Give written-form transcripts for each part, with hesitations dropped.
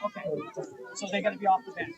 Okay, so they're going to be off the bench.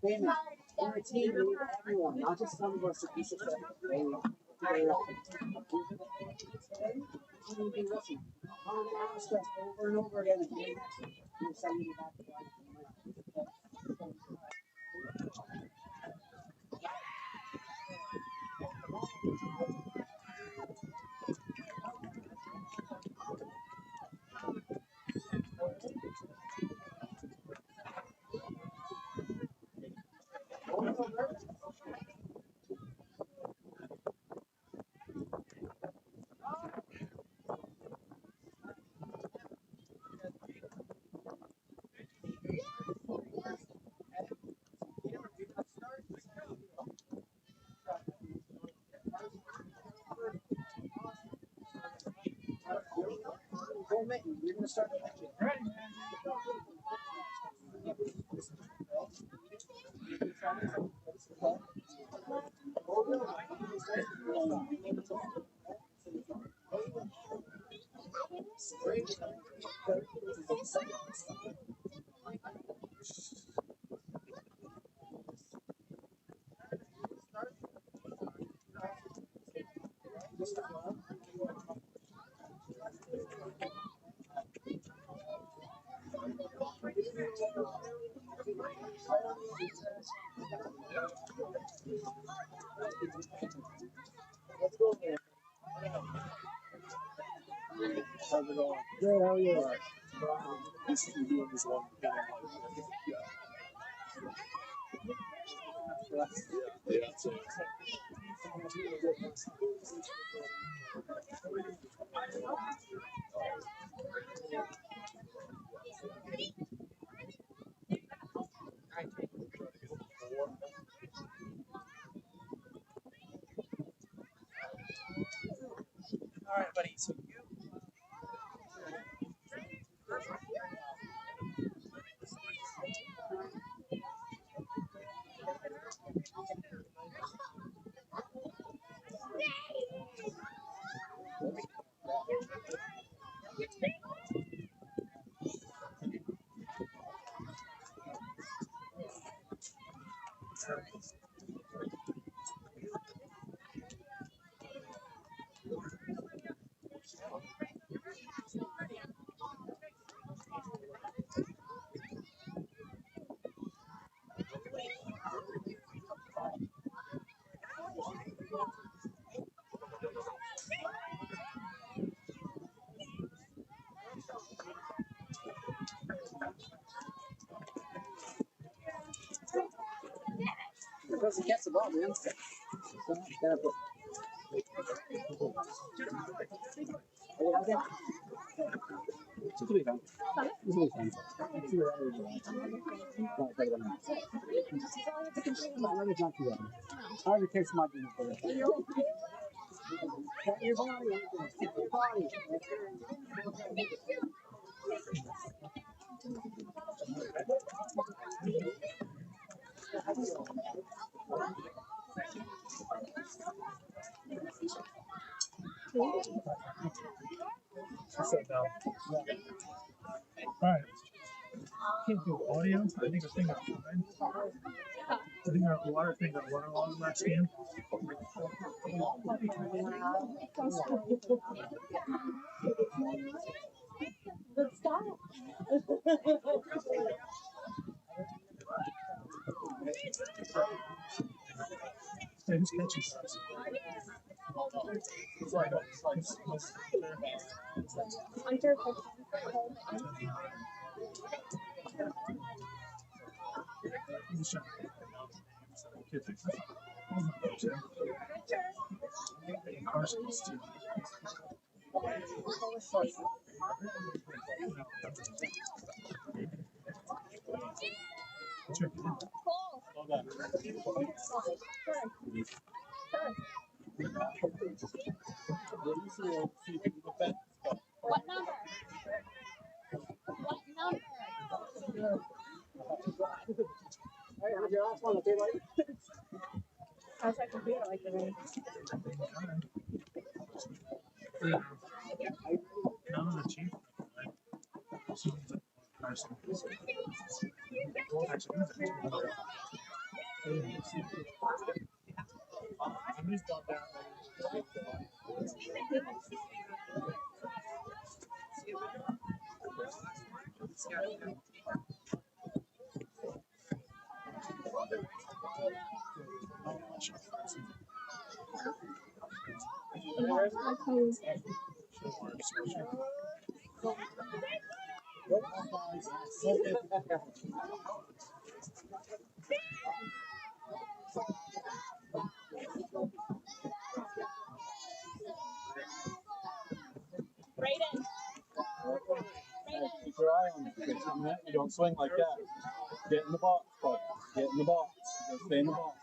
Payment. We're a team. We need everyone, not just some of us. A piece of shit. Ask us over and over again. And send you back to life. You're going to start ready, man. How's it going? Good, how are you? basically doing this one thing. Yeah, I'd say. All right, buddy. So you. It doesn't catch the ball, man. So, gotta put. It's really fun. It's really fun. It's not too bad. I already takes my dinner for it. Your body. Your body. I sat down. Alright. Can't do audio. I think a thing of fine. I think our water thing got waterlogged last game. But stop. Hey, who's catching us? It's like Hunter. Carson's too. What number? What number? Hey, how's your last one? Okay, buddy? How's that computer like today? None of the chief. Carson. I'm just not down. Brayden. Keep your eye on it. You don't swing like that. Get in the box, bud. Get in the box. Stay in the box.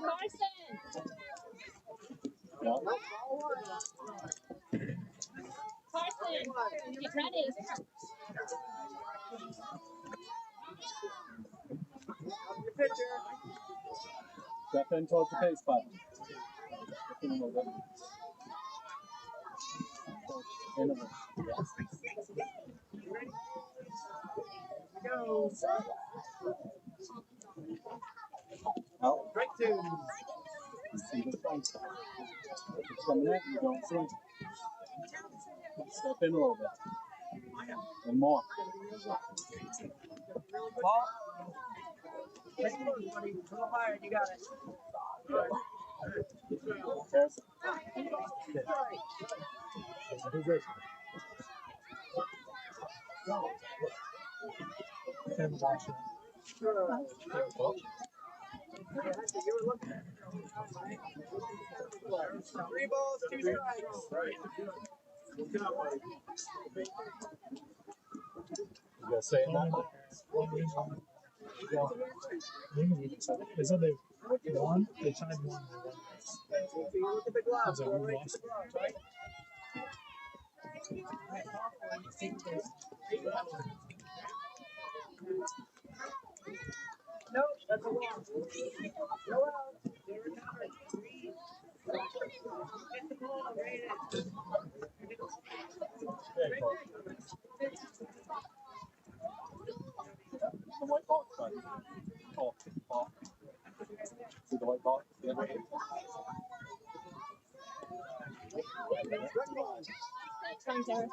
Carson. Yeah. Carson. Get ready. Step in towards the pace button. In a little bit. In a bit. Go. Out. Strike two. See the front. If it's coming in, you don't swing. Step in a little bit. And more. Ball. Take a look, buddy. Go higher. You got it. And watch it. Three balls, two strikes. You gotta say it now. They said they won. They tied one. Look at the gloves. That's a good loss. Nope, that's a loss. Go out. Get the ball, right in. The white ball. Oh, ball. See the white ball? Yeah. Thanks, Sarah.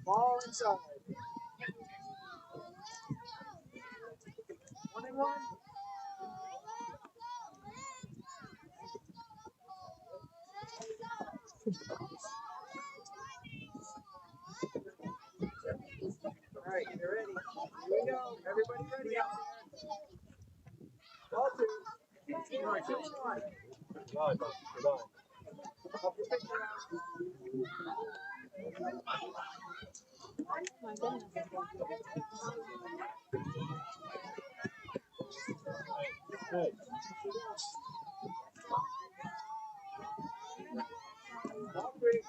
Ball inside. 1-1. All right, you ready? Here we go. Everybody ready out there? Ball two. Goodbye. Goodbye. Up your picture out. My goodness. Hey. Ball three.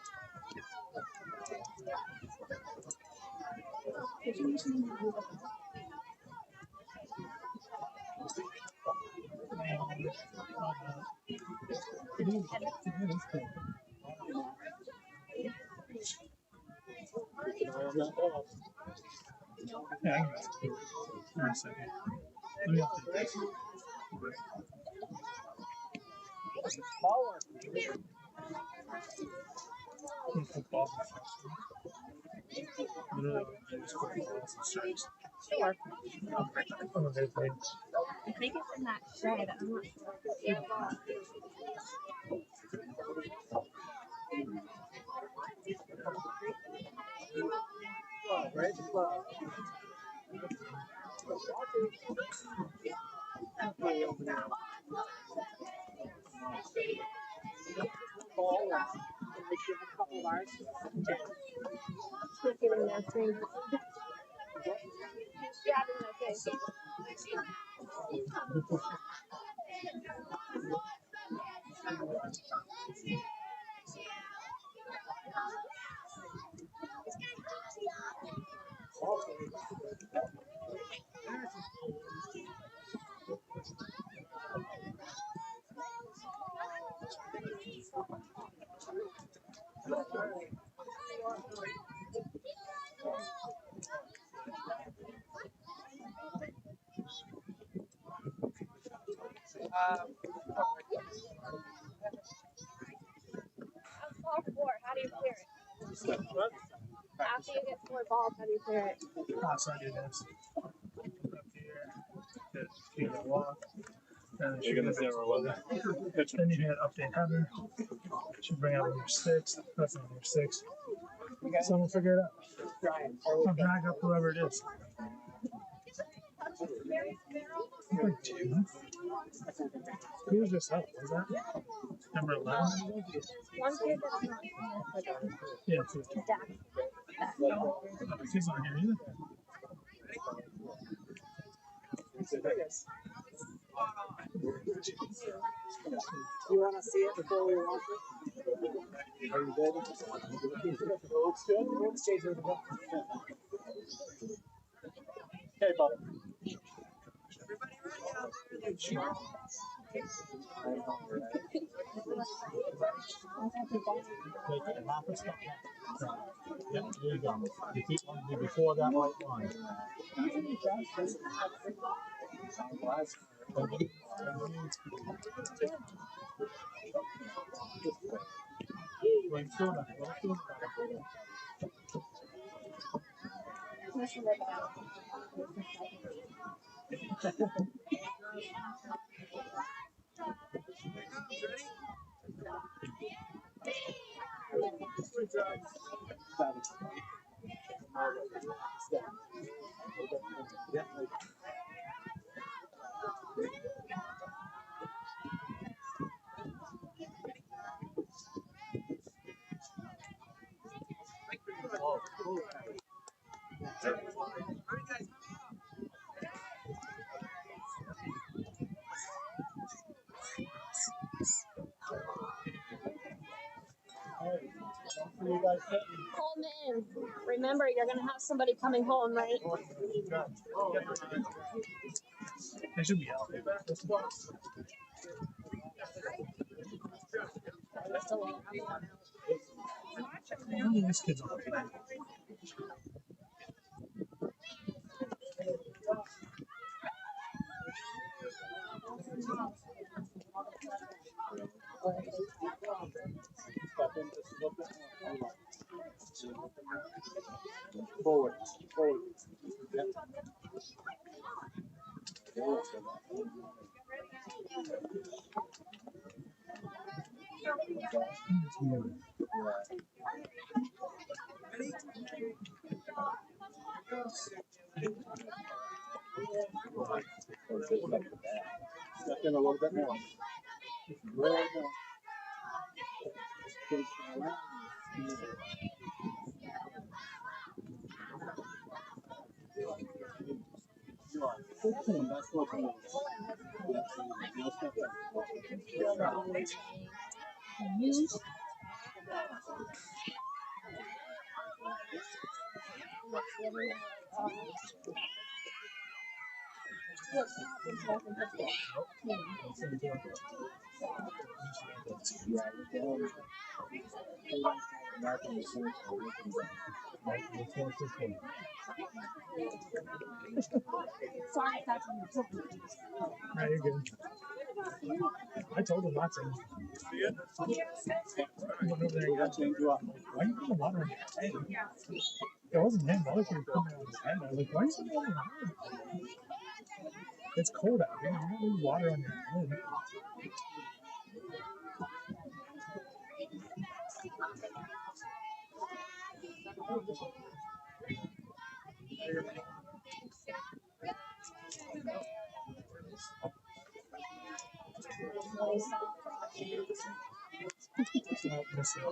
Yeah, I can go. Give me a second. Let me update this. Ball one. Football. Literally, I just put balls and stripes. Sure. I'm a big thing. I think it's in that shed. I'm not sure. Right to club. Okay, over there. Ball one. Can I give a couple of ours? He's getting that thing. He's grabbing the thing. That's ball four. How do you clear it? After you get 4 balls, how do you clear it? So I do this. Up here. Get a walk. You're gonna zero one there. Then you hit update header. Should bring out number 6. That's not number 6. Someone figure it out. I'll drag up whoever it is. Number 2. Who was just up? Was that number 11? One kid that's not like a Yeah, 2. stack. He's not here either. You want to see it before we watch it? Are you ready? Looks good. Looks changing the ball. Okay, Bob. Everybody ready out there? Take it half a step back. Yep, there you go. You keep one before that white line. Coleman, remember you're gonna have somebody coming home, right? They should be out. This kid's on the field. Forward. Yep. Step in a little bit more. Sorry if that's on the top. No, you're good. I told him not to. I went over there and got changed. Why are you putting water on your head? It wasn't him. The other kid was putting it on his head. I was like, why are you putting it on your head? It's cold out here. You don't need water on your head. Oh, missed it.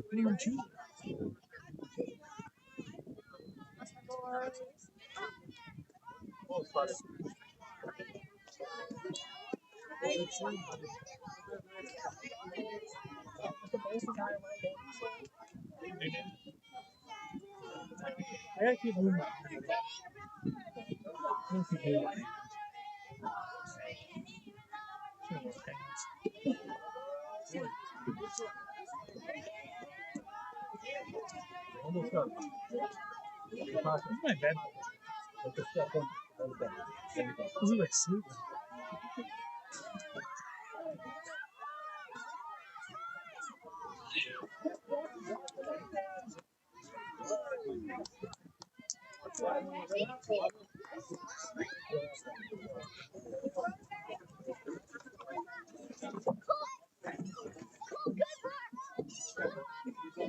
What do you choose? I gotta keep moving my hand. I gotta keep moving my hand. Almost done. Where's my bed? Take a step on the bed. There you go. This is like sleeping.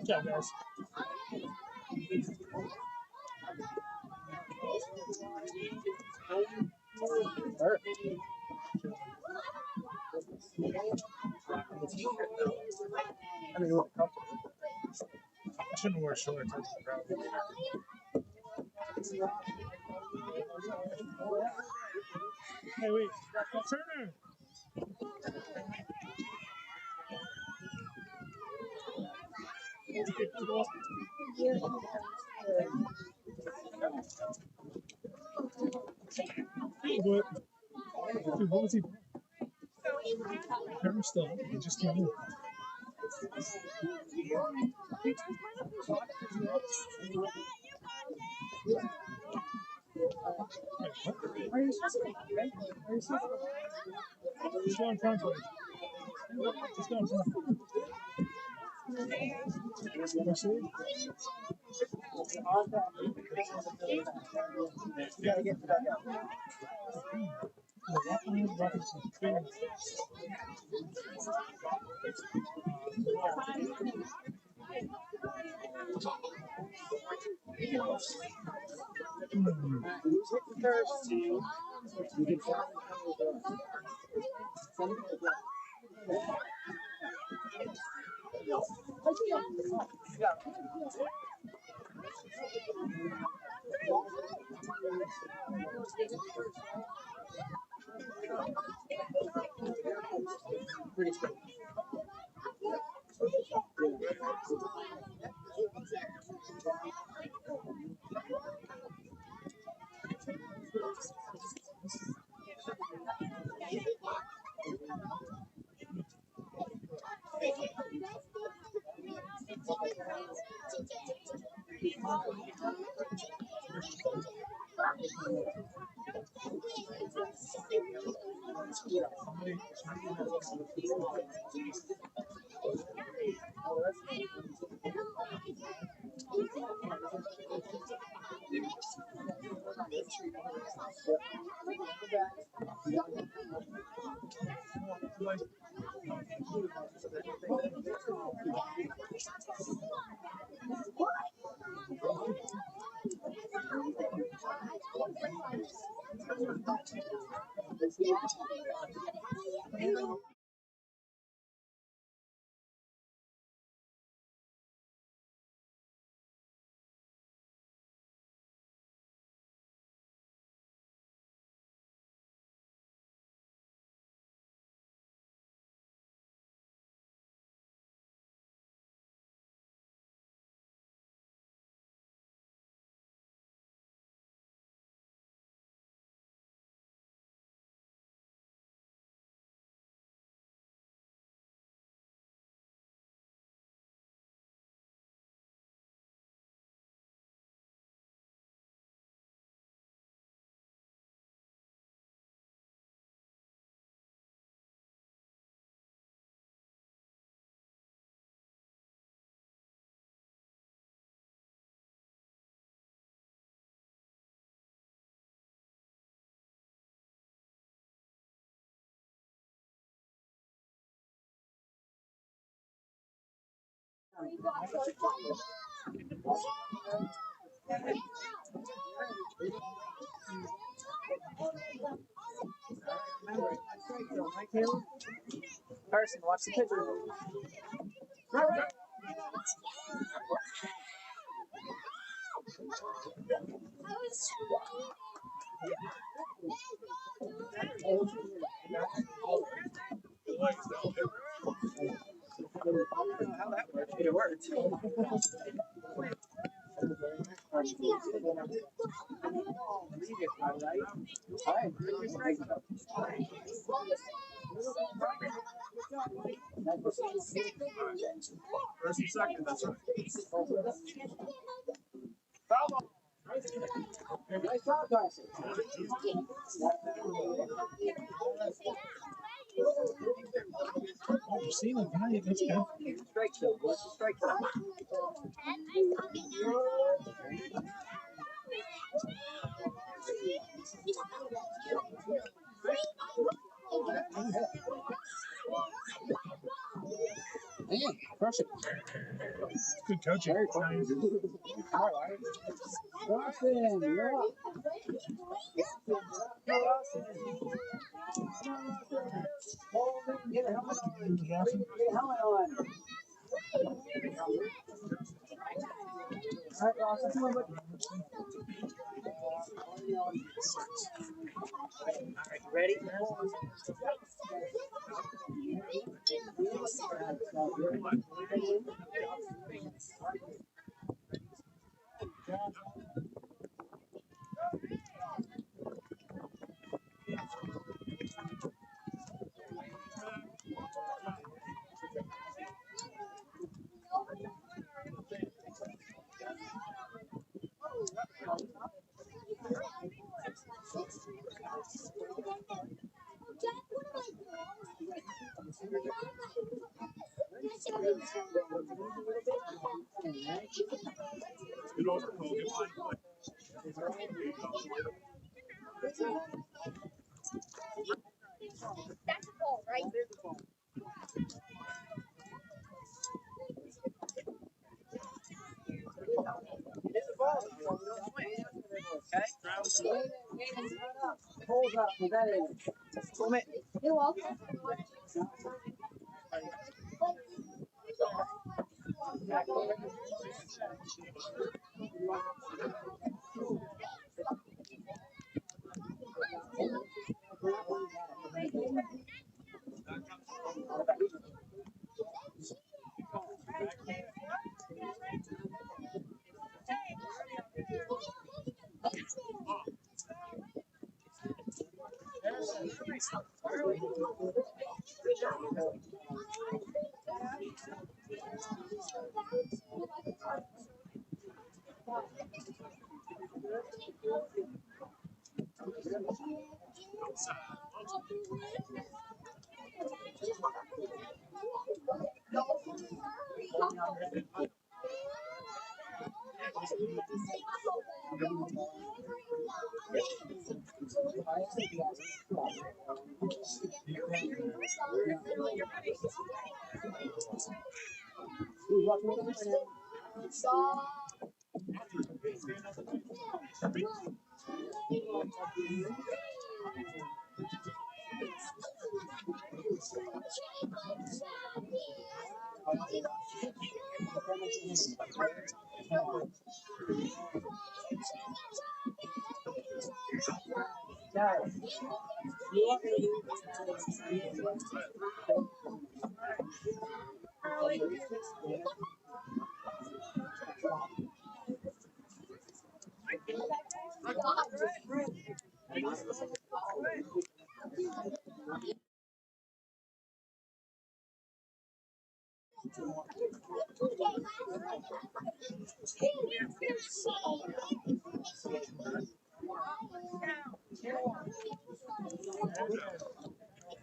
Good job, guys. I mean, what comfortable. I shouldn't wear shorts. That's the problem. Hey, wait. Turner! What? Dude, what was he doing? Turner's still up. He just came in. Are you supposed to be right? Are you supposed to Just go in front, please. Just go in front. What's it? You gotta get to that out. Who's hitting first? You can finally come with us. Something like that. Pretty cool. Carson, watch the picture. How that works? It worked. All right. First and second, that's right. Nice job, Carson. Oh, you've seen it, right? That's good. Strike zone. What's the strike zone? Hey, crush it. Good coaching. Very quick. All right. Groveton, you're up. Get a helmet on. Get a helmet on. All right, Ross, come on, buddy. Ready? Get over, Cole. Get line play. That's a goal, right? Hold up, put that in. You're welcome.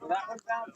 That one found.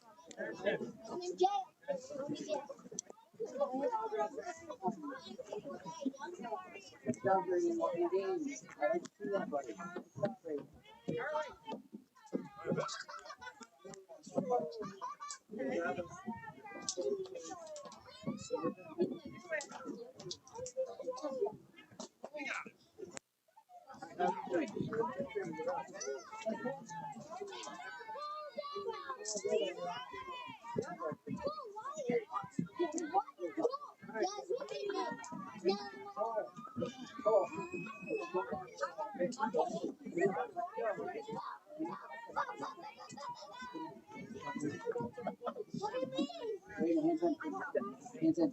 Hands in.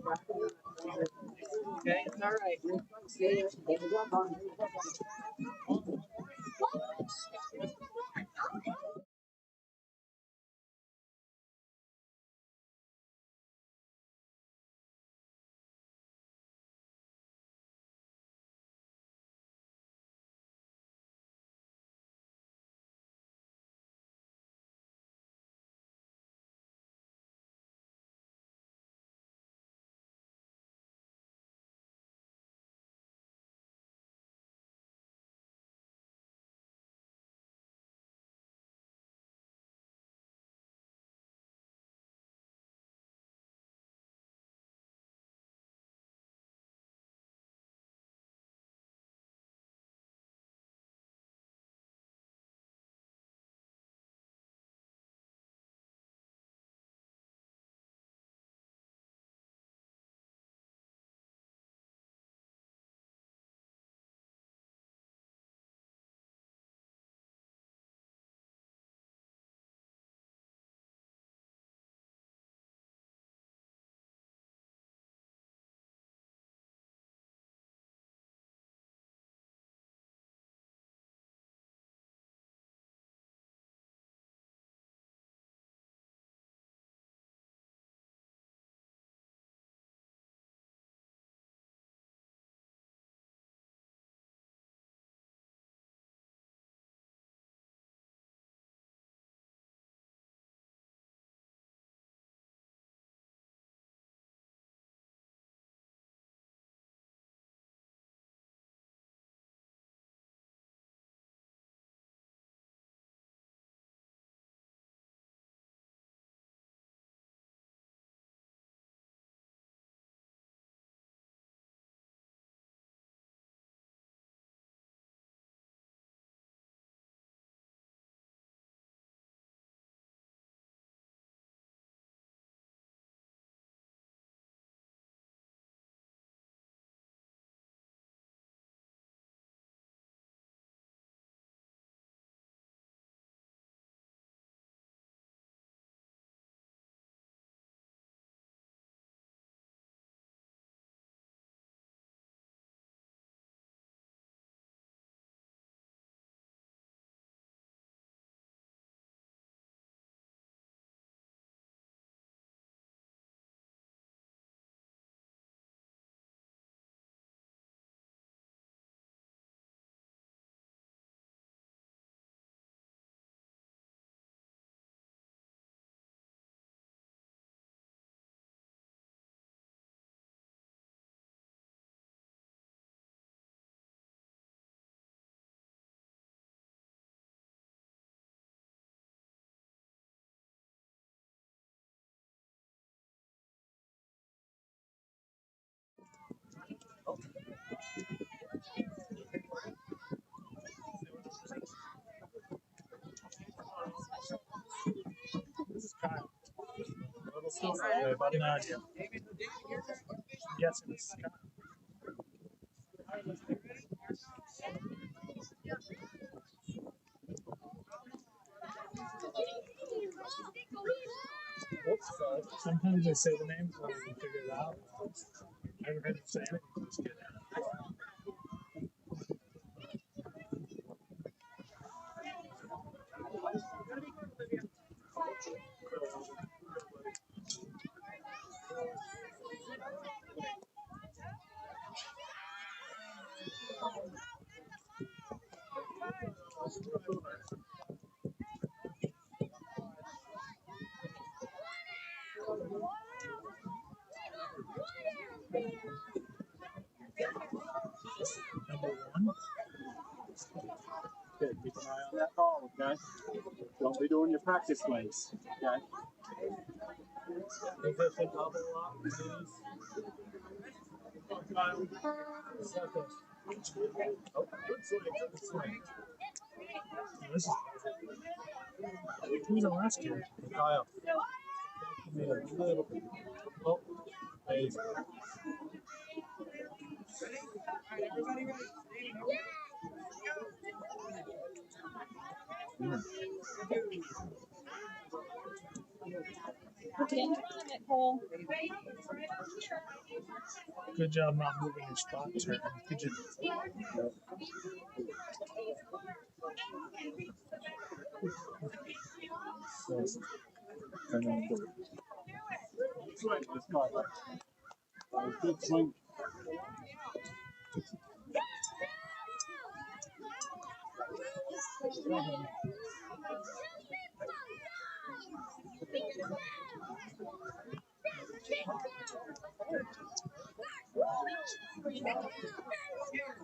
Okay, it's all right. See you. Take the glove on. This is Kyle. Little silver. Hey, buddy. No idea. Yes, it is Kyle. Oops. Sometimes I say the name before I can figure it out. I haven't heard him say anything. Just kidding. Number one. Okay, keep an eye on that ball, okay? Don't be doing your practice swings, okay? Position double up, please. Kyle. Second. Oh, good swing, good swing. Oh, this is who's the last kid? Kyle. Give me a little bit. Oh, there you go. Put it in it, Cole. Good job not moving your spot turn. Did you? And then swing. This car. Good swing.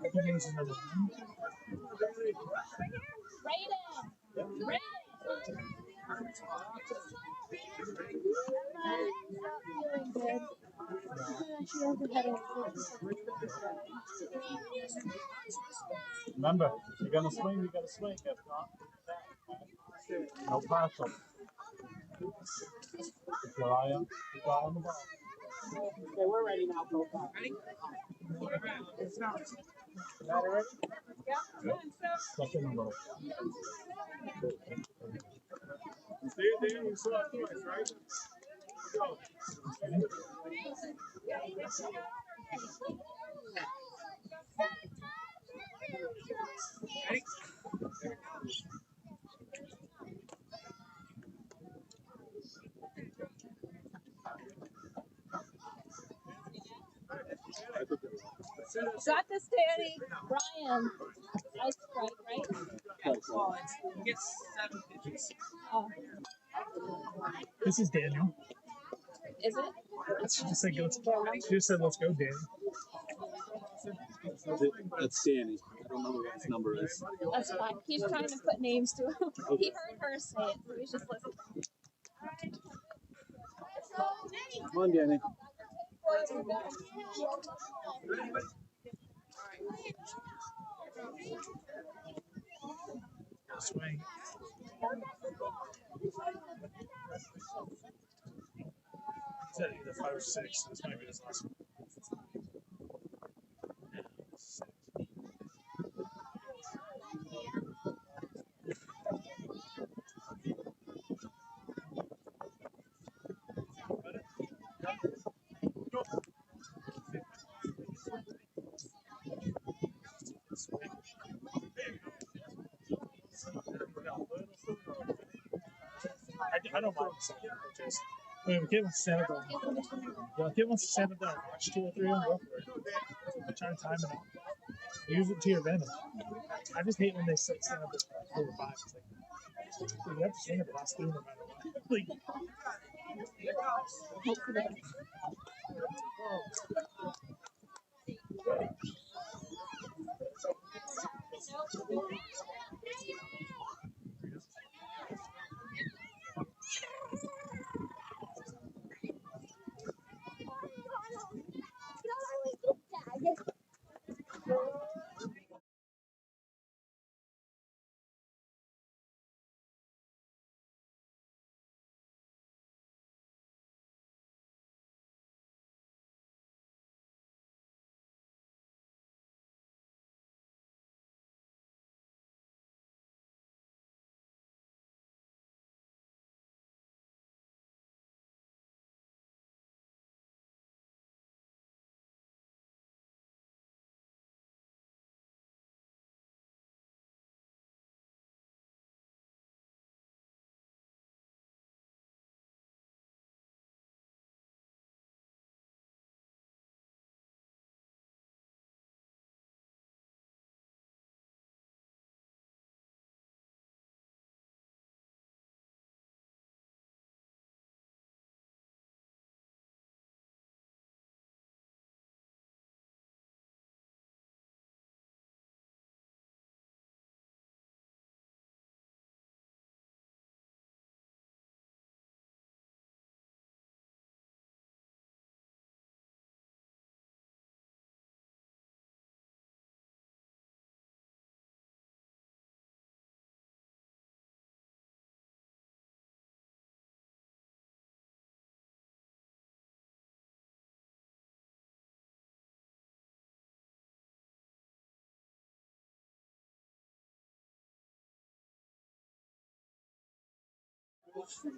Openings number 1. Remember, if you're gonna swing, you gotta swing. If not, no partial. Keep your eye on the ball. Okay, we're ready now, go back. Second row. You saw it twice, right? Go. Got this, Danny. Brian. Ice Sprite, right? Well, you get 7 digits. Oh, This is Daniel. is it? She just said, let's go. She just said, let's go, Danny. That's Danny. I don't know what his number is. That's fine. He's trying to put names to him. He heard her say it, so he's just listening. Come on, Danny. Swing. Is that either 5 or 6? This might be his last one. I don't mind the second purchase. I mean, if a kid wants to stand up there, yeah, if a kid wants to stand up there and watch 2 or 3 of them, go for it. I'm trying to time it out. Use it to your advantage. I just hate when they stand up there for 4 or 5. It's like, dude, you have to swing at the last 3 no matter what. Like,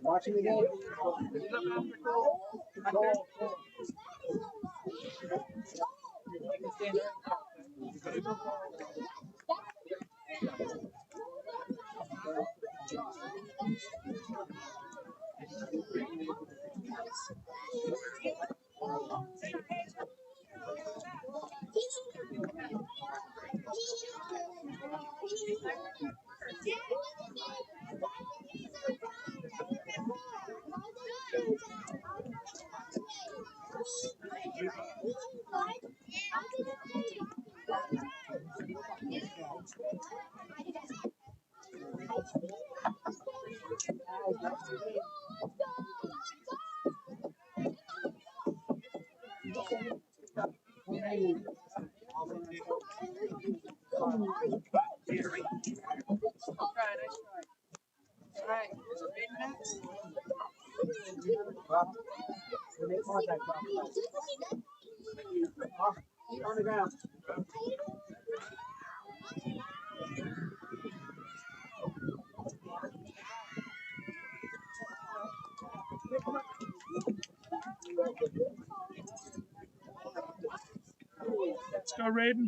Watching the game. Go. Make contact. On the ground. Let's go, Raiden.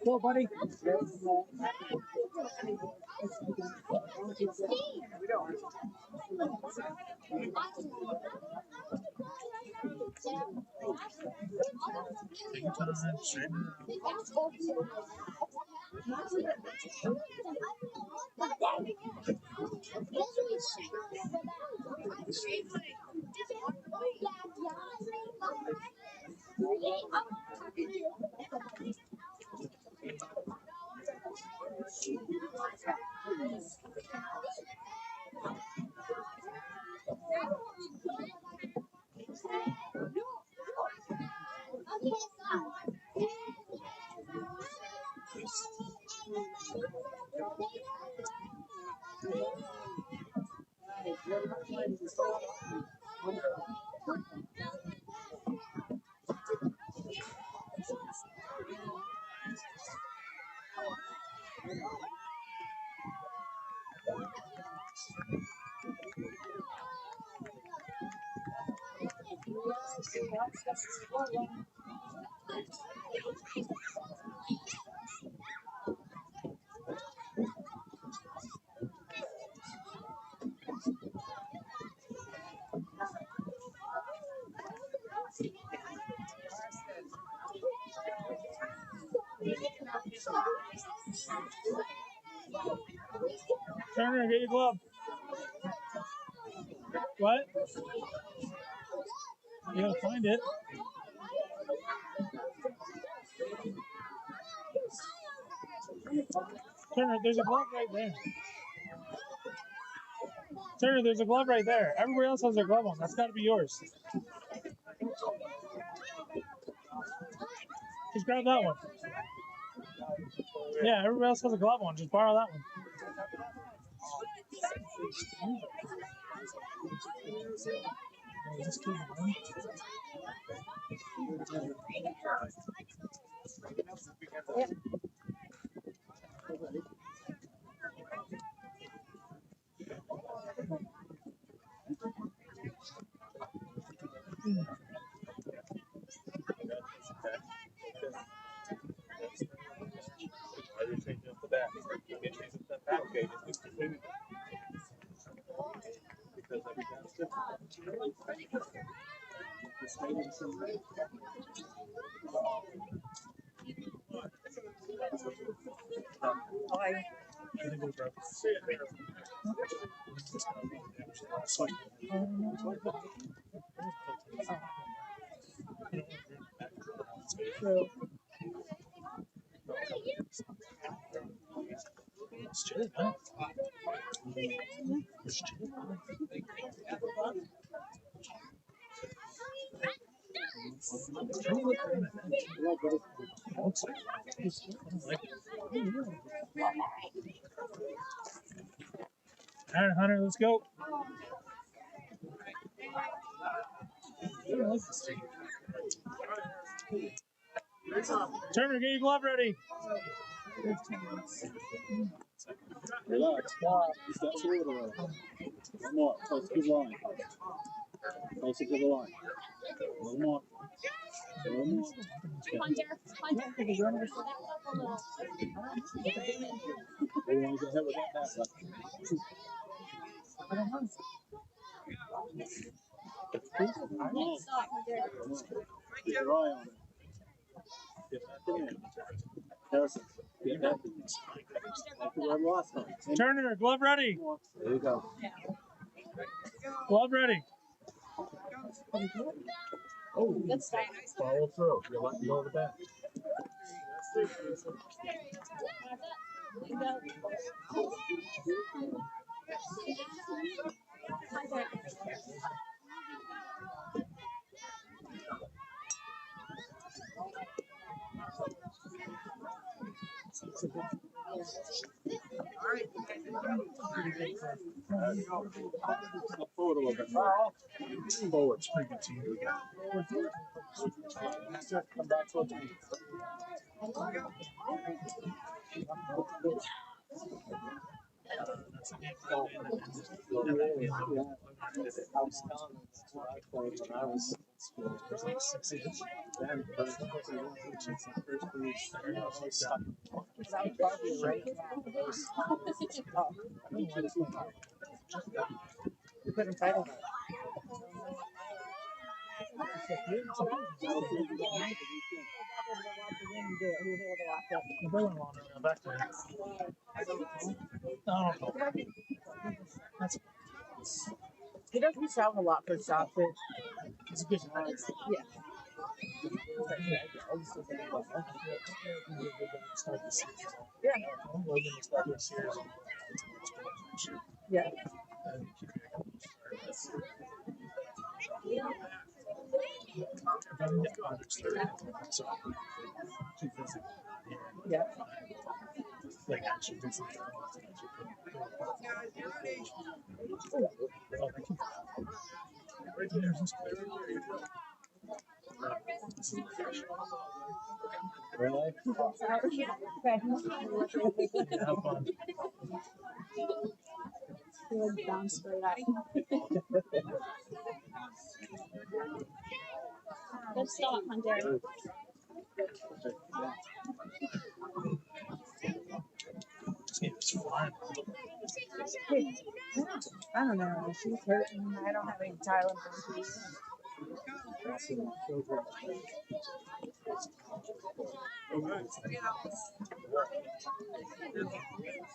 Go, buddy. Take your time, straighten it out. Turner, get your glove. What? You gotta find it. Turner, there's a glove right there. Turner, there's a glove right there. Everybody else has their glove on. That's got to be yours. Just grab that one. Yeah, everybody else has a glove on. Just borrow that one. Just keep it, man. Why are you changing up the back? You can change up the back gauge and just continue because every gun's different. Just making some right. I think we broke. True. It's chill, man. It's chill, man. All right, Hunter, let's go. Turner, get your glove ready. Relax. Step forward a little. One more. Close to the line. Closer to the line. A little more. A little more. Hunter. We want to get hit with that back. Stop, Hunter. Keep your eye on it. Get back in there. Harrison, get back in there. Like we had last time. Turner, glove ready. There you go. Glove ready. Oh, Good start. follow through. You're letting go of the back. Hunter. Step forward a little bit more. Forward. It's pretty good team. Come back towards me. I was telling them that's what I played when I was in school. There's like 6 years. Then, but it wasn't one of the chicks in first place. I was stuck. Because I was probably right now. Those you couldn't title that. The Berlin one, we're back there. No, no. That's He doesn't travel a lot for sausage. it's a good one. Yeah. Start the series. Yeah. Logan will start the series. Yeah. And keep it going. So keep busy. Yeah. Like actually do something. Oh, thank you. Right there. Really? Yeah, have fun. Down straight up. Good stop, Hunter. This game is flying. I don't know. She's hurting. I don't have any Thailand for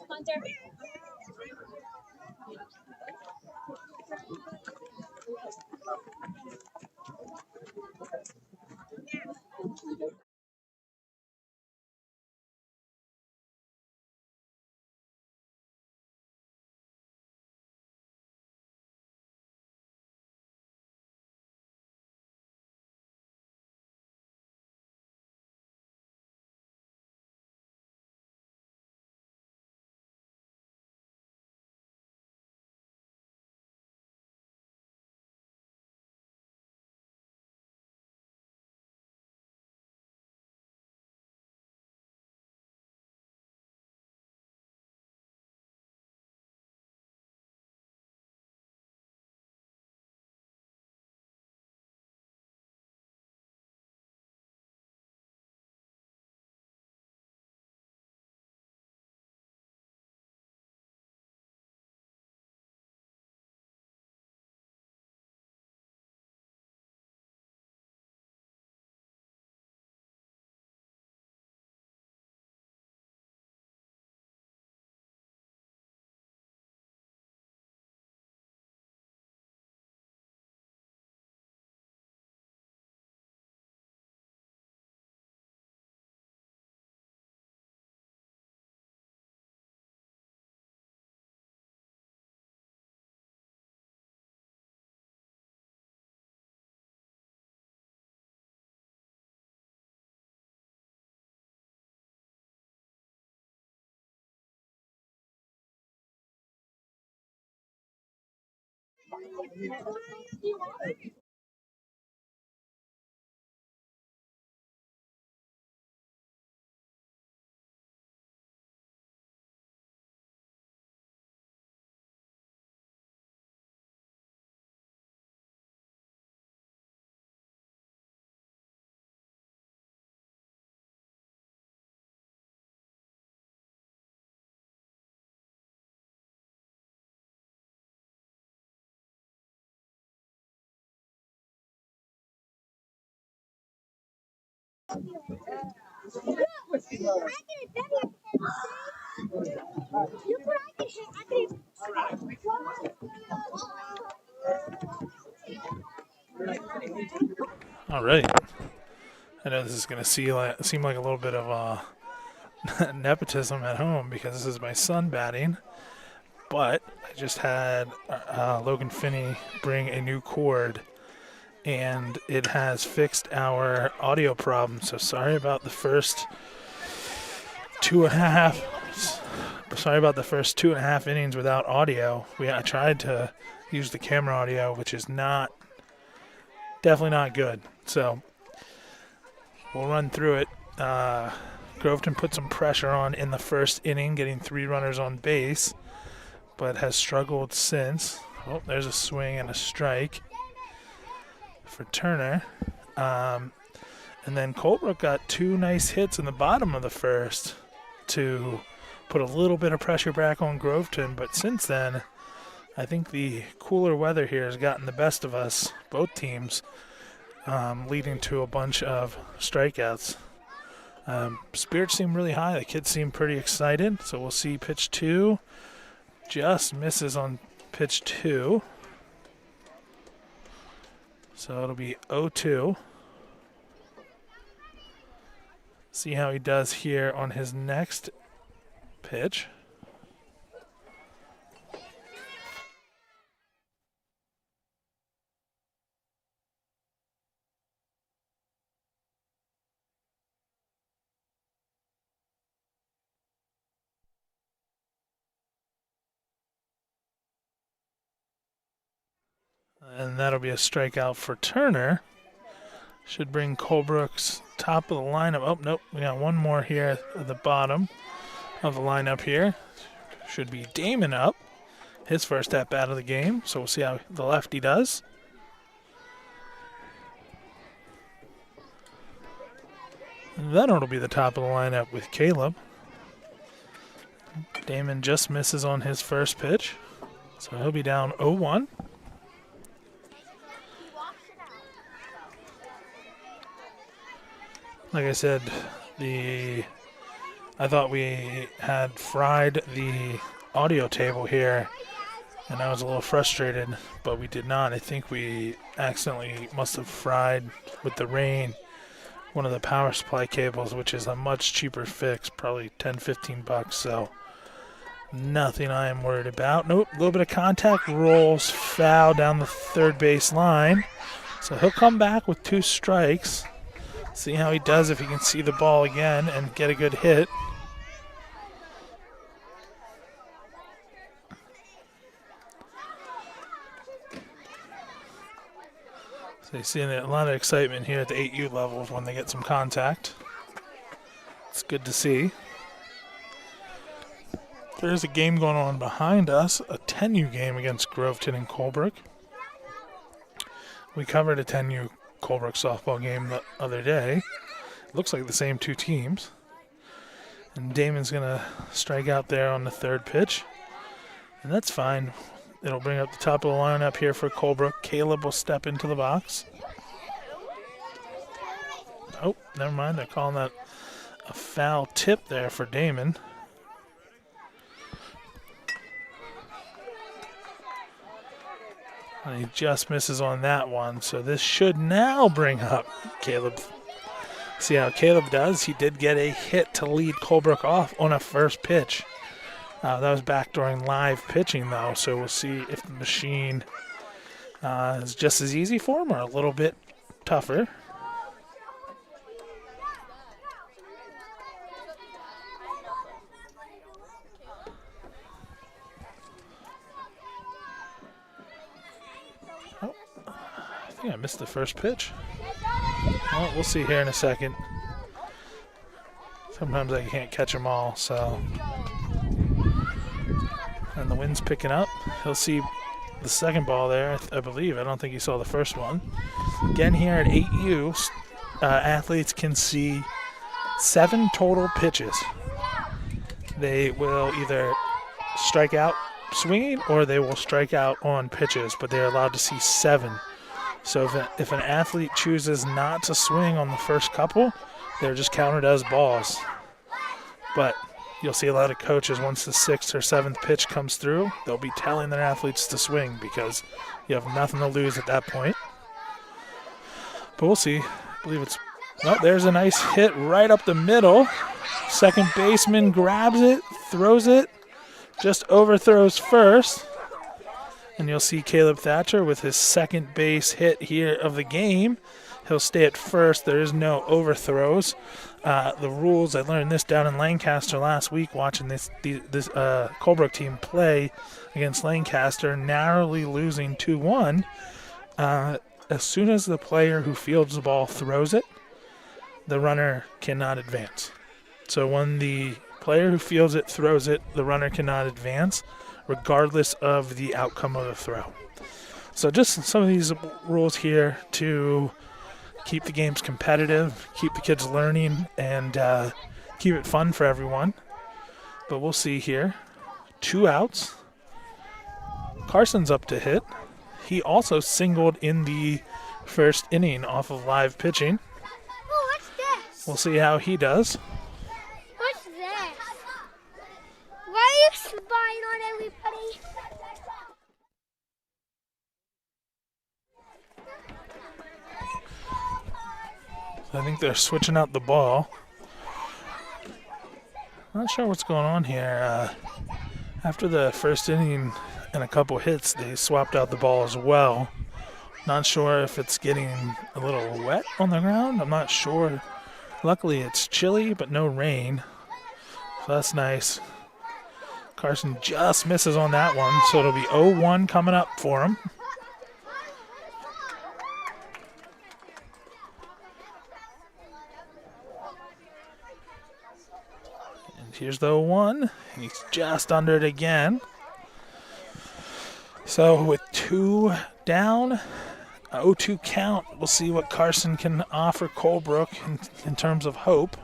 Hunter. All right. I know this is going to seem like a little bit of nepotism at home because this is my son batting, but I just had Logan Finney bring a new cord, and it has fixed our audio problem. So sorry about the first 2.5. Sorry about the first 2.5 innings without audio. I tried to use the camera audio, which is definitely not good. So we'll run through it. Groveton put some pressure on in the first inning, getting 3 runners on base, but has struggled since. Oh, there's a swing and a strike for Turner. And then Colebrook got 2 nice hits in the bottom of the first to put a little bit of pressure back on Groveton, but since then, I think the cooler weather here has gotten the best of us, both teams, leading to a bunch of strikeouts. Spirits seem really high. The kids seem pretty excited, so we'll see pitch 2. Just misses on pitch 2. So it'll be 0-2. See how he does here on his next pitch. And that'll be a strikeout for Turner. Should bring Colebrook's top of the lineup. Oh, nope. We got one more here at the bottom of the lineup here. Should be Damon up. His first at bat of the game. So we'll see how the lefty does. And then it'll be the top of the lineup with Caleb. Damon just misses on his first pitch. So he'll be down 0-1. Like I said, I thought we had fried the audio table here, and I was a little frustrated, but we did not. I think we accidentally must have fried, with the rain, one of the power supply cables, which is a much cheaper fix, probably $10-15. So nothing I am worried about. Nope, a little bit of contact, rolls foul down the third base line. So he'll come back with 2 strikes. See how he does if he can see the ball again and get a good hit. So you see a lot of excitement here at the 8U levels when they get some contact. It's good to see. There's a game going on behind us, a 10U game against Groveton and Colebrook. We covered a 10U Colebrook softball game the other day. Looks like the same 2 teams. And Damon's going to strike out there on the third pitch. And that's fine. It'll bring up the top of the lineup here for Colebrook. Caleb will step into the box. Oh, never mind. They're calling that a foul tip there for Damon. And he just misses on that one. So this should now bring up Caleb. See how Caleb does? He did get a hit to lead Colebrook off on a first pitch. That was back during live pitching, though. So we'll see if the machine is just as easy for him or a little bit tougher. think I missed the first pitch. Well, we'll see here in a second. Sometimes I can't catch them all, so. And the wind's picking up. He'll see the second ball there, I believe. I don't think he saw the first one. Again, here at 8U, athletes can see 7 total pitches. They will either strike out swinging or they will strike out on pitches, but they're allowed to see 7. So if an athlete chooses not to swing on the first couple, they're just counted as balls. But you'll see a lot of coaches, once the 6th or 7th pitch comes through, they'll be telling their athletes to swing because you have nothing to lose at that point. But we'll see. I believe it's... Oh, there's a nice hit right up the middle. Second baseman grabs it, throws it, just overthrows first. And you'll see Caleb Thatcher with his second base hit here of the game. He'll stay at first. There is no overthrows. The rules, I learned this down in Lancaster last week watching this Colebrook team play against Lancaster, narrowly losing 2-1. As soon as the player who fields the ball throws it, the runner cannot advance. So when the player who fields it throws it, the runner cannot advance, regardless of the outcome of the throw. So just some of these rules here to keep the games competitive, keep the kids learning, and keep it fun for everyone. But we'll see here. 2 outs. Carson's up to hit. He also singled in the first inning off of live pitching. Oh, what's this? We'll see how he does. What's this? Why are you spying on everybody? I think they're switching out the ball. Not sure what's going on here. After the first inning and a couple hits, they swapped out the ball as well. Not sure if it's getting a little wet on the ground. I'm not sure. Luckily, it's chilly, but no rain. So that's nice. Carson just misses on that one, so it'll be 0-1 coming up for him. And here's the 0-1. He's just under it again. So with 2 down, 0-2 count, we'll see what Carson can offer Colebrook in terms of hope.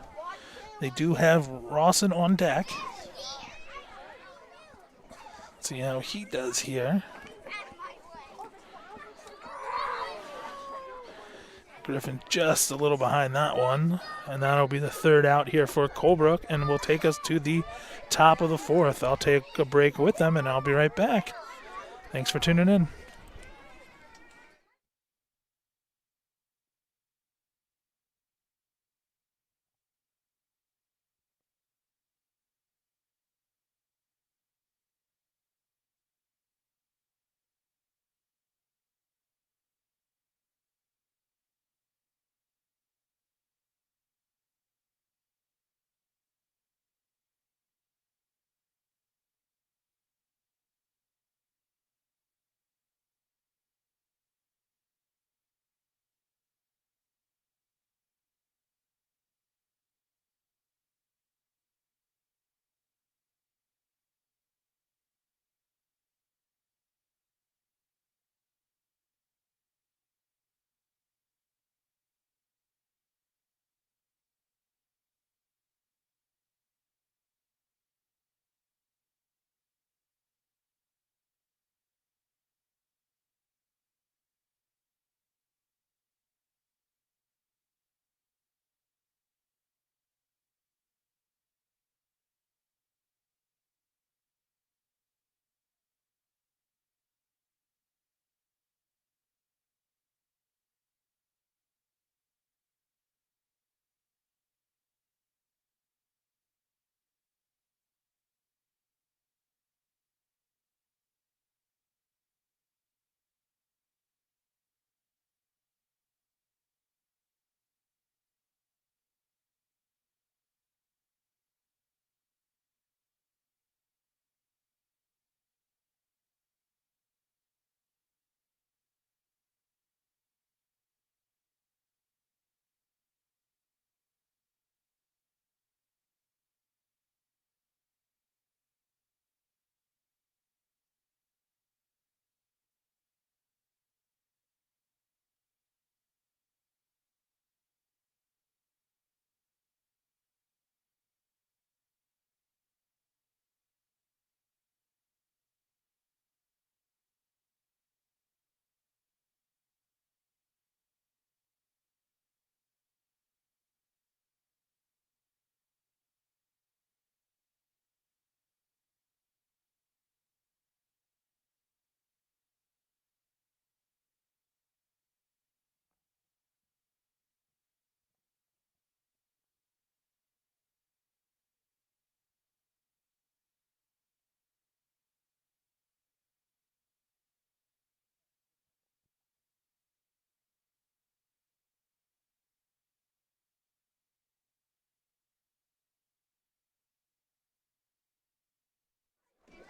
They do have Rawson on deck. Let's see how he does here. Griffin just a little behind that one. And that'll be the 3rd out here for Colebrook and will take us to the top of the 4th. I'll take a break with them and I'll be right back. Thanks for tuning in.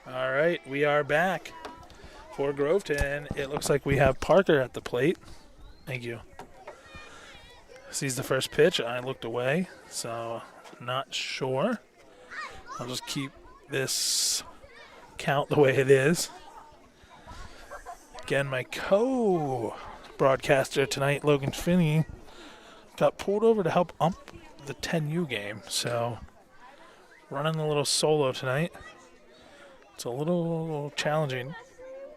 All right, we are back for Groveton. It looks like we have Parker at the plate. Thank you. Sees the first pitch. I looked away, so not sure. I'll just keep this count the way it is. Again, my co-broadcaster tonight, Logan Finney, got pulled over to help ump the 10U game, so running a little solo tonight. It's a little challenging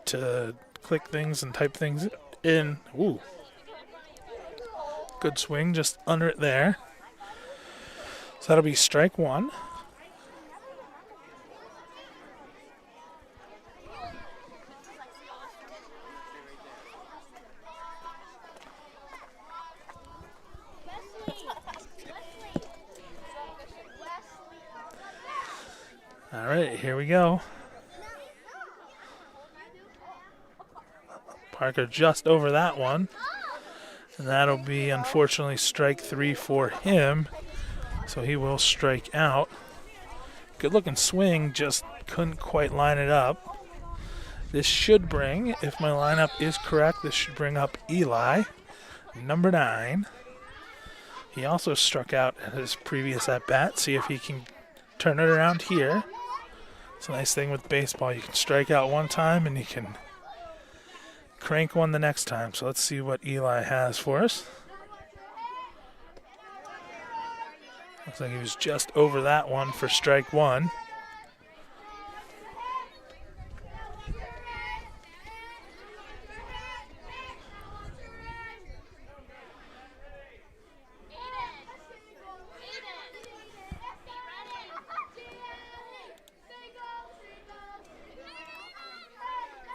to click things and type things in. Ooh. Good swing, just under it there. So that'll be strike one. All right, here we go. Parker just over that one. And that'll be, unfortunately, strike three for him. So he will strike out. Good looking swing, just couldn't quite line it up. This should bring, if my lineup is correct, this should bring up Eli, number 9. He also struck out at his previous at-bat. See if he can turn it around here. It's a nice thing with baseball. You can strike out one time and you can crank one the next time. So let's see what Eli has for us. Looks like he was just over that one for strike one.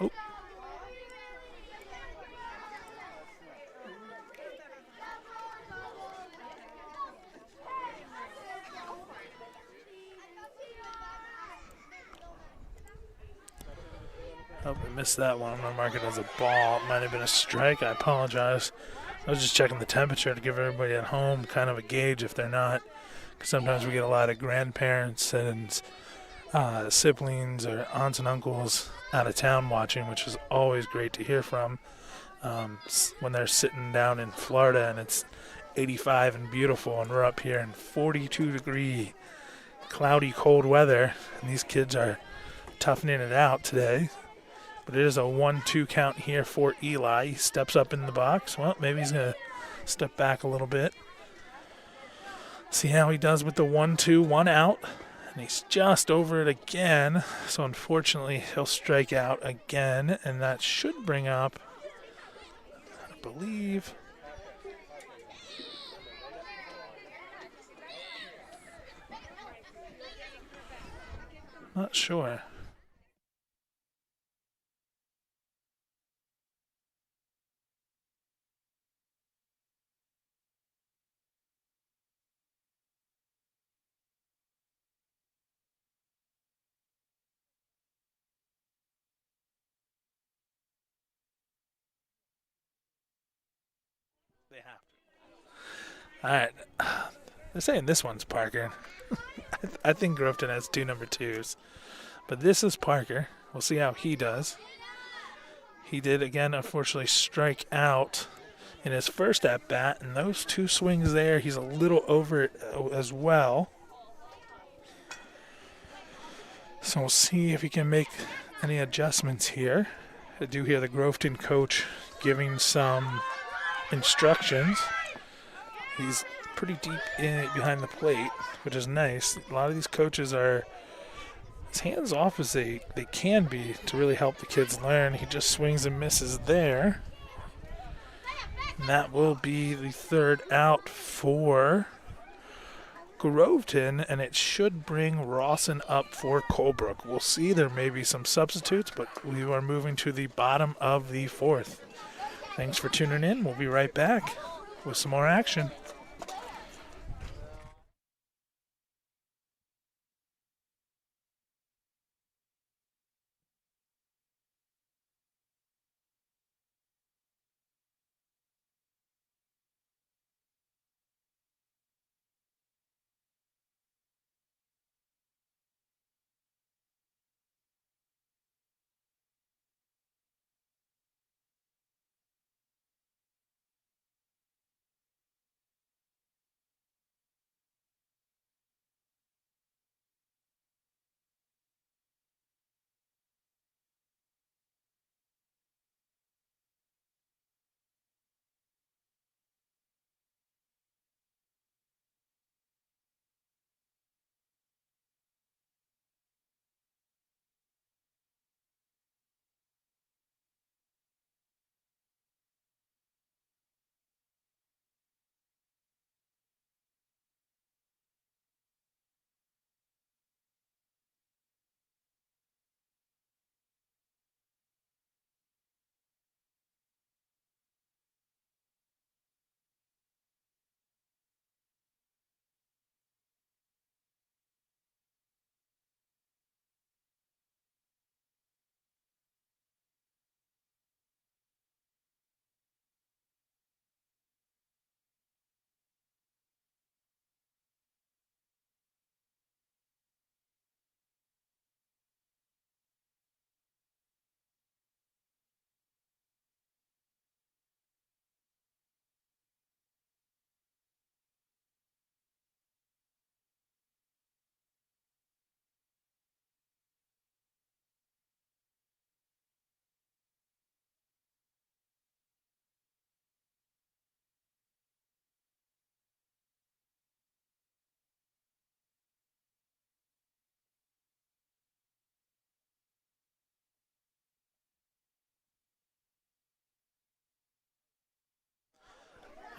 Oh. Oh, I missed that one. I'm going to mark it as a ball. It might have been a strike. I apologize. I was just checking the temperature to give everybody at home kind of a gauge if they're not. Because sometimes we get a lot of grandparents and siblings or aunts and uncles out of town watching, which is always great to hear from. When they're sitting down in Florida and it's 85 and beautiful, and we're up here in 42-degree, cloudy, cold weather, and these kids are toughening it out today. But it is a 1-2 count here for Eli. He steps up in the box. Well, maybe he's going to step back a little bit. See how he does with the 1-2, 1 out. And he's just over it again. So unfortunately, he'll strike out again. And that should bring up, I believe, not sure. They have to. All right. They're saying this one's Parker. I think Groveton has 2 number 2s. But this is Parker. We'll see how he does. He did, again, unfortunately strike out in his first at-bat. And those 2 swings there, he's a little over it as well. So we'll see if he can make any adjustments here. I do hear the Groveton coach giving some instructions. He's pretty deep in behind the plate, which is nice. A lot of these coaches are as hands off as they can be to really help the kids learn. He just swings and misses there. And that will be the 3rd out for Groveton, and it should bring Rawson up for Colebrook. We'll see. There may be some substitutes, but we are moving to the bottom of the 4th. Thanks for tuning in. We'll be right back with some more action.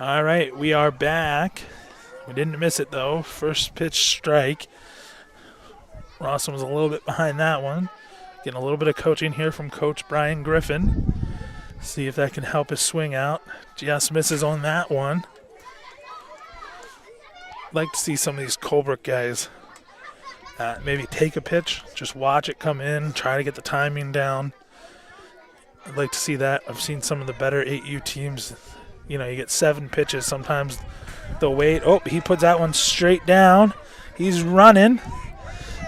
All right, we are back. We didn't miss it, though. First pitch strike. Rawson was a little bit behind that one. Getting a little bit of coaching here from Coach Brian Griffin. See if that can help his swing out. Just misses on that one. I'd like to see some of these Colebrook guys maybe take a pitch, just watch it come in, try to get the timing down. I'd like to see that. I've seen some of the better 8U teams. You know, you get 7 pitches. Sometimes they'll wait. Oh, he puts that one straight down. He's running.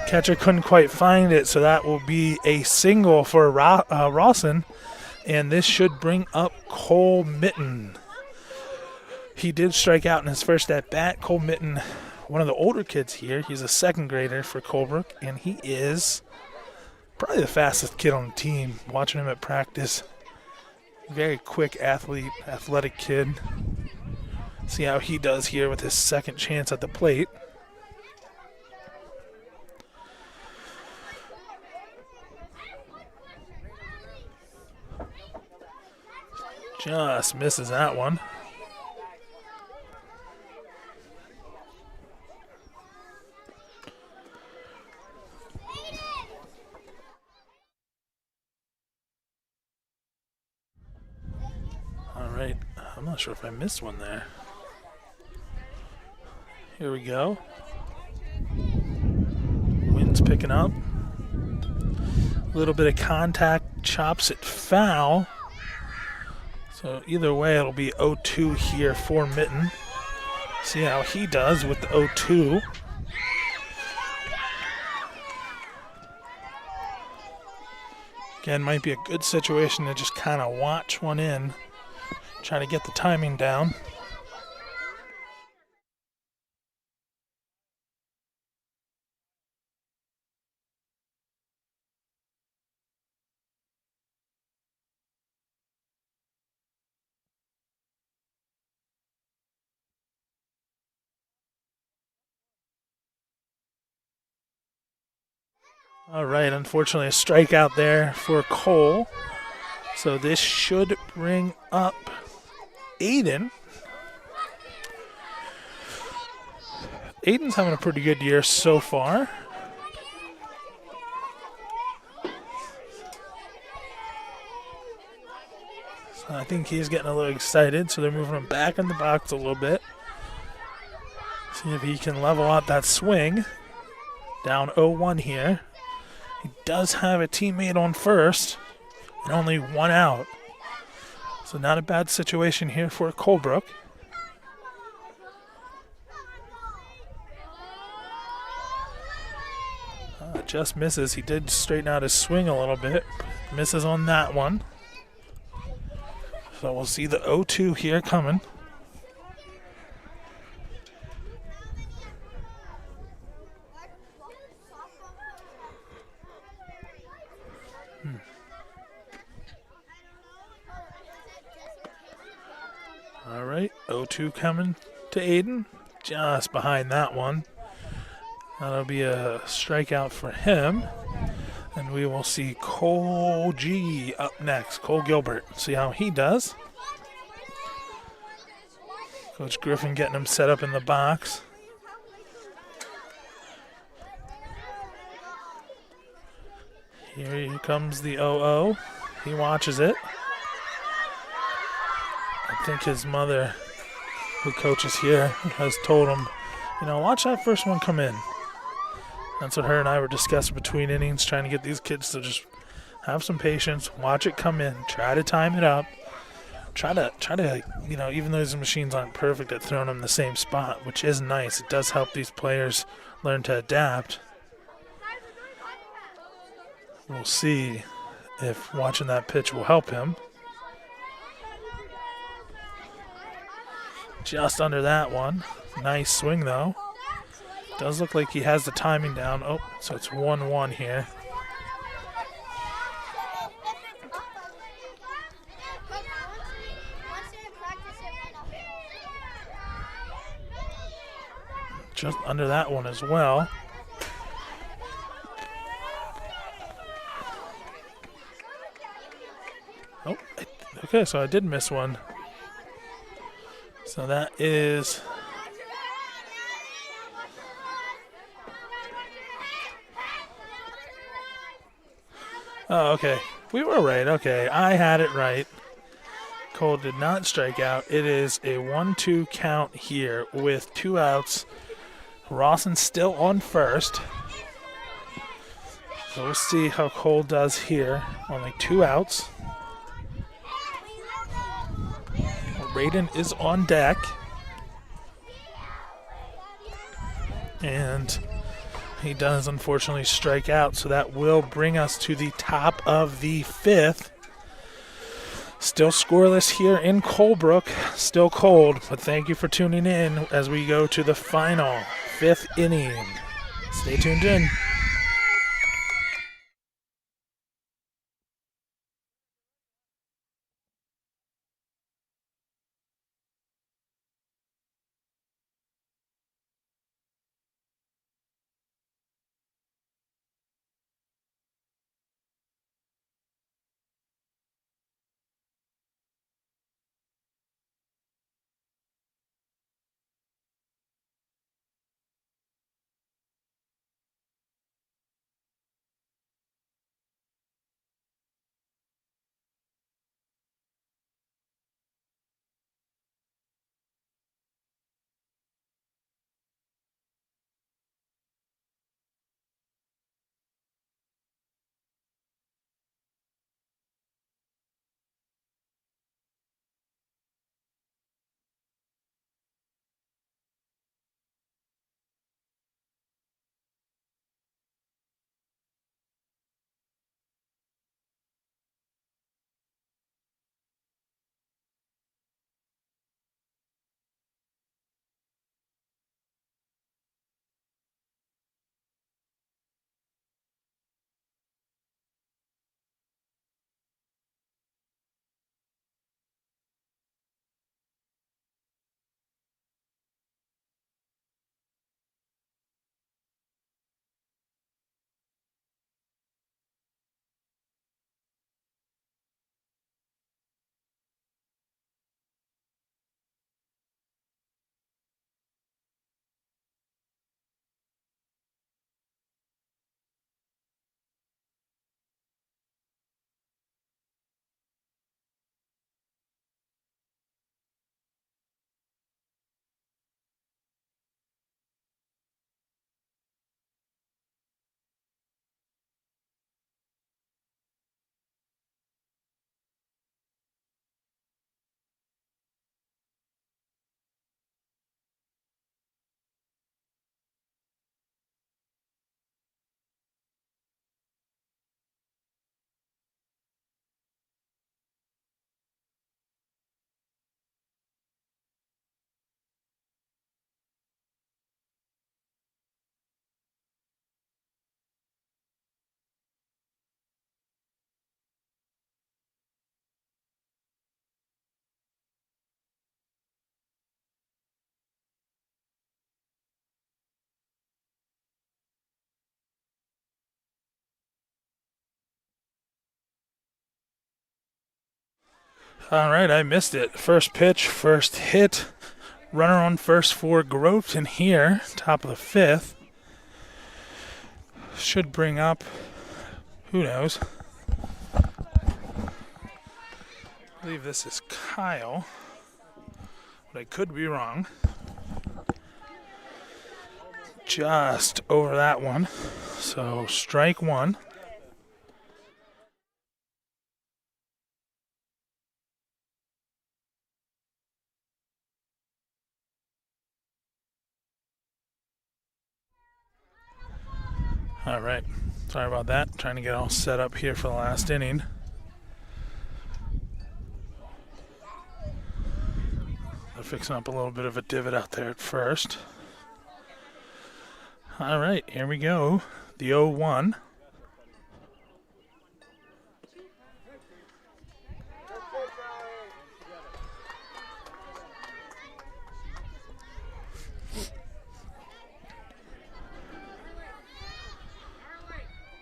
Catcher couldn't quite find it, so that will be a single for Rawson. And this should bring up Cole Mitten. He did strike out in his first at-bat. Cole Mitten, one of the older kids here. He's a second grader for Colebrook, and he is probably the fastest kid on the team. Watching him at practice. Very quick athlete, athletic kid. See how he does here with his second chance at the plate. Just misses that one. All right, I'm not sure if I missed one there. Here we go. Wind's picking up. A little bit of contact, chops it foul. So either way, it'll be 0-2 here for Mitten. See how he does with the 0-2. Again, might be a good situation to just kind of watch one in. Try to get the timing down. All right, unfortunately a strikeout there for Cole. So this should bring up Aiden. Aiden's having a pretty good year so far. So I think he's getting a little excited, so they're moving him back in the box a little bit. See if he can level out that swing. Down 0-1 here. He does have a teammate on first and only one out. So not a bad situation here for Colebrook. Just misses. He did straighten out his swing a little bit. Misses on that one. So we'll see the 0-2 here coming. All right, 0-2 coming to Aiden. Just behind that one. That'll be a strikeout for him. And we will see Cole G up next. Cole Gilbert. See how he does. Coach Griffin getting him set up in the box. Here comes the 0-0. He watches it. I think his mother, who coaches here, has told him, you know, watch that first one come in. That's what her and I were discussing between innings, trying to get these kids to just have some patience, watch it come in, try to time it up, try to, you know, even though these machines aren't perfect at throwing them in the same spot, which is nice. It does help these players learn to adapt. We'll see if watching that pitch will help him. Just under that one. Nice swing, though. Does look like he has the timing down. Oh, so it's 1-1 here. Just under that one as well. Oh, okay, so I did miss one. So that is oh, okay. We were right. Okay, I had it right. Cole did not strike out. It is a 1-2 count here with 2 outs. Rawson's still on first. So we'll see how Cole does here. Only 2 outs. Raiden is on deck. And he does unfortunately strike out, so that will bring us to the top of the 5th. Still scoreless here in Colebrook. Still cold, but thank you for tuning in as we go to the final 5th inning. Stay tuned in. All right, I missed it. First pitch, first hit. Runner on first for Groveton here, top of the 5th. Should bring up, who knows. I believe this is Kyle, but I could be wrong. Just over that one. So strike 1. All right, sorry about that. Trying to get all set up here for the last inning. They're fixing up a little bit of a divot out there at first. All right, here we go. The 0-1.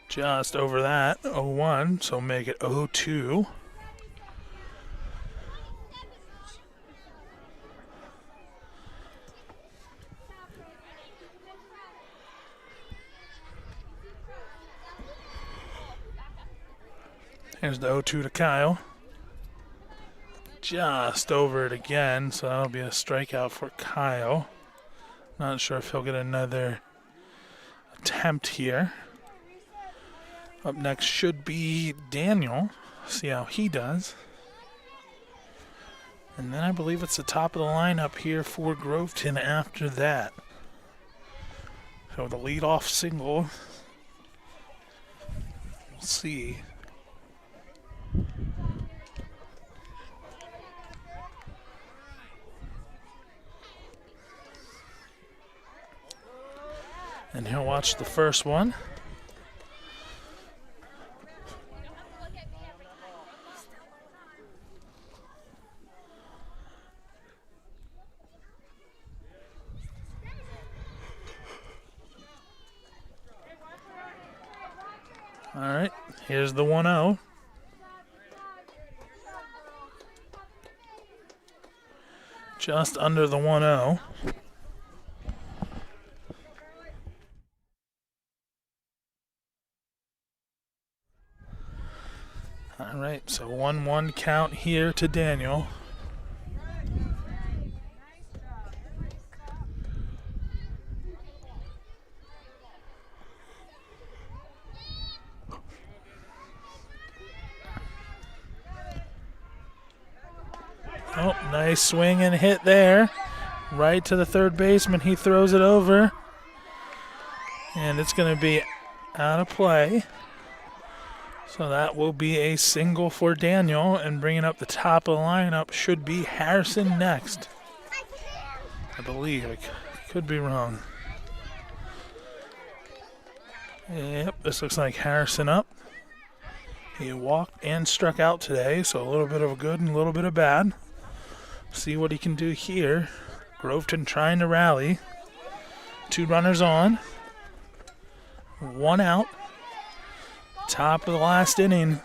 Just over that, 0-1, so make it 0-2. Here's the 0-2 to Kyle. Just over it again, so that'll be a strikeout for Kyle. Not sure if he'll get another attempt here. Up next should be Daniel. See how he does. And then I believe it's the top of the lineup here for Groveton after that. So the leadoff single. We'll see. And he'll watch the first one. All right, here's the 1-0. Just under the 1-0. All right, so 1-1 count here to Daniel. Oh, nice swing and hit there. Right to the third baseman. He throws it over. And it's going to be out of play. So that will be a single for Daniel. And bringing up the top of the lineup should be Harrison next. I believe. I could be wrong. Yep, this looks like Harrison up. He walked and struck out today. So a little bit of a good and a little bit of bad. See what he can do here. Groveton trying to rally. 2 runners on. 1 out. Top of the last inning.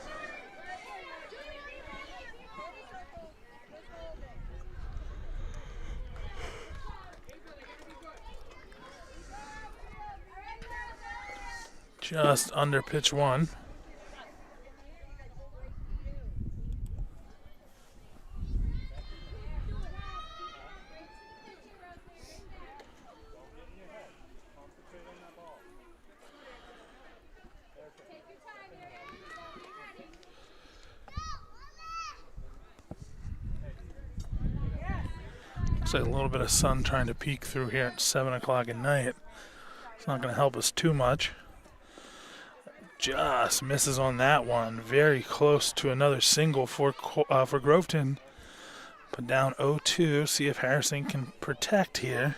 Just under pitch 1. Looks like a little bit of sun trying to peek through here at 7 o'clock at night. It's not going to help us too much. Just misses on that one. Very close to another single for Groveton. But down 0-2. See if Harrison can protect here.